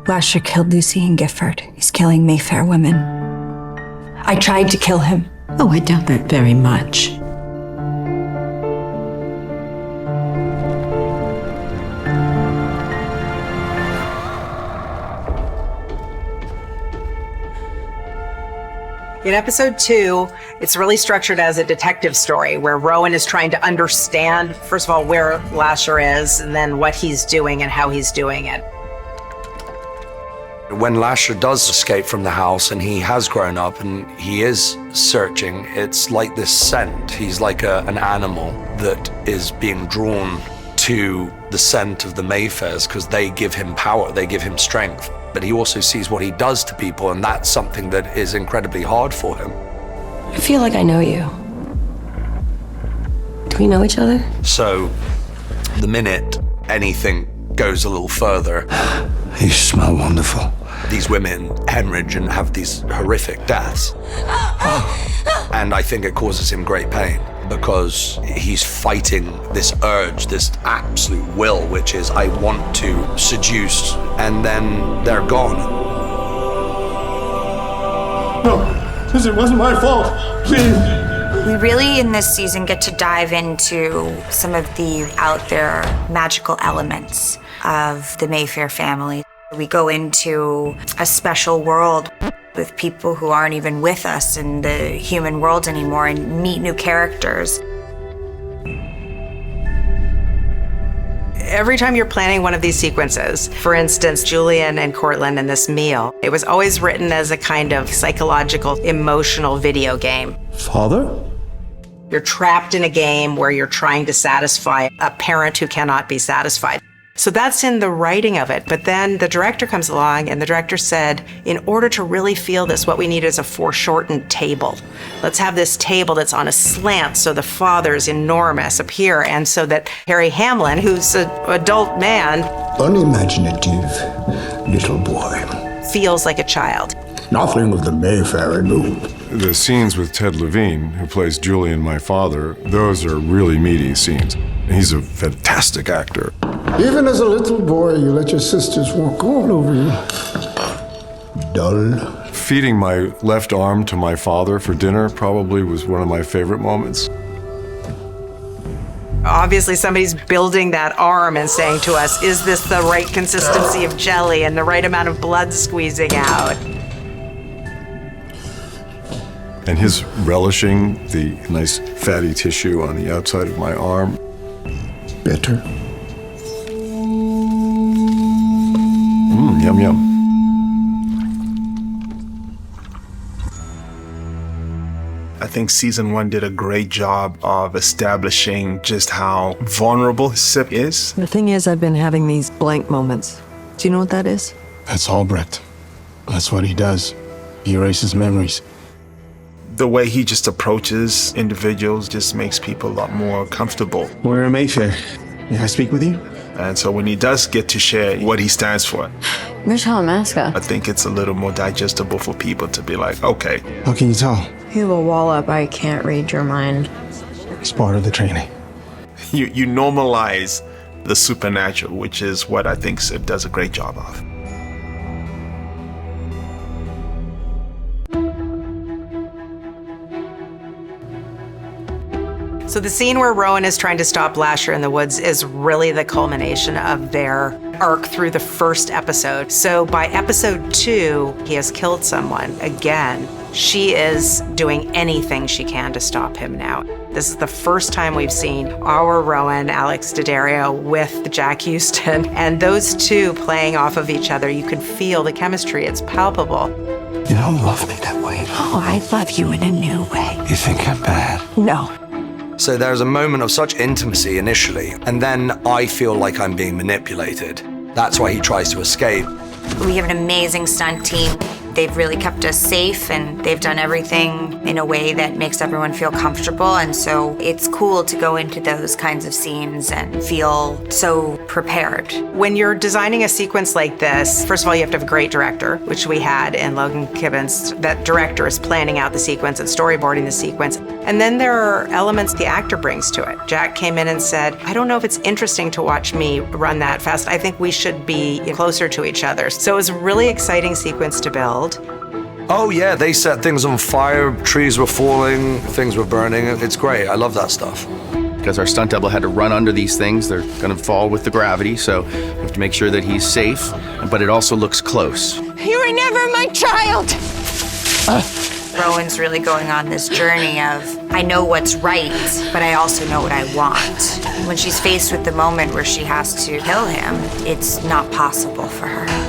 Lasher killed Lucy and Gifford. He's killing Mayfair women. I tried to kill him. Oh, I doubt that very much. In episode 2, it's really structured as a detective story where Rowan is trying to understand, first of all, where Lasher is, and then what he's doing and how he's doing it. When Lasher does escape from the house and he has grown up and he is searching, it's like this scent. He's like an animal that is being drawn to the scent of the Mayfairs because they give him power, they give him strength. But he also sees what he does to people, and that's something that is incredibly hard for him. I feel like I know you. Do we know each other? So, the minute anything goes a little further, You smell wonderful. these women hemorrhage and have these horrific deaths. And I think it causes him great pain because he's fighting this urge, this absolute will, which is, I want to seduce, and then they're gone. No, it wasn't my fault. Please. We really, in this season, get to dive into some of the out there magical elements of the Mayfair family. We go into a special world with people who aren't even with us in the human world anymore and meet new characters. Every time you're planning one of these sequences, for instance, Julian and Cortland and this meal, it was always written as a kind of psychological, emotional video game. Father? You're trapped in a game where you're trying to satisfy a parent who cannot be satisfied. So that's in the writing of it. But then the director comes along and the director said, in order to really feel this, what we need is a foreshortened table. Let's have this table that's on a slant so the father's enormous up here, and so that Harry Hamlin, who's an adult man, Unimaginative little boy. feels like a child. Nothing of the Mayfair I knew. The scenes with Ted Levine, who plays Julian, my father, those are really meaty scenes. He's a fantastic actor. Even as a little boy, you let your sisters walk all over you. Dull. Feeding my left arm to my father for dinner probably was one of my favorite moments. Obviously, somebody's building that arm and saying to us, is this the right consistency of jelly and the right amount of blood squeezing out? And his relishing the nice fatty tissue on the outside of my arm. Bitter. Yum, yum. I think season 1 did a great job of establishing just how vulnerable Cip is. The thing is, I've been having these blank moments. Do you know what that is? That's Albrecht. That's what he does. He erases memories. The way he just approaches individuals just makes people a lot more comfortable. We're in Mayfair. May I speak with you? And so when he does get to share what he stands for, Michelle Masca. I think it's a little more digestible for people to be like, okay. How can you tell? You have a wall up. I can't read your mind. It's part of the training. You normalize the supernatural, which is what I think Cip does a great job of. So the scene where Rowan is trying to stop Lasher in the woods is really the culmination of their arc through the first episode. So by episode 2, he has killed someone again. She is doing anything she can to stop him now. This is the first time we've seen our Rowan, Alex Daddario, with Jack Houston, and those two playing off of each other. You can feel the chemistry. It's palpable. You don't love me that way. Oh, I love you in a new way. You think I'm bad? No. So there's a moment of such intimacy initially, and then I feel like I'm being manipulated. That's why he tries to escape. We have an amazing stunt team. They've really kept us safe, and they've done everything in a way that makes everyone feel comfortable. And so it's cool to go into those kinds of scenes and feel so prepared. When you're designing a sequence like this, first of all, you have to have a great director, which we had in Logan Kibbins. That director is planning out the sequence and storyboarding the sequence. And then there are elements the actor brings to it. Jack came in and said, I don't know if it's interesting to watch me run that fast. I think we should be closer to each other. So it was a really exciting sequence to build. Oh yeah, they set things on fire, trees were falling, things were burning. It's great, I love that stuff. Because our stunt double had to run under these things, they're gonna fall with the gravity, so we have to make sure that he's safe, but it also looks close. You were never my child! Rowan's really going on this journey of, I know what's right, but I also know what I want. When she's faced with the moment where she has to kill him, it's not possible for her.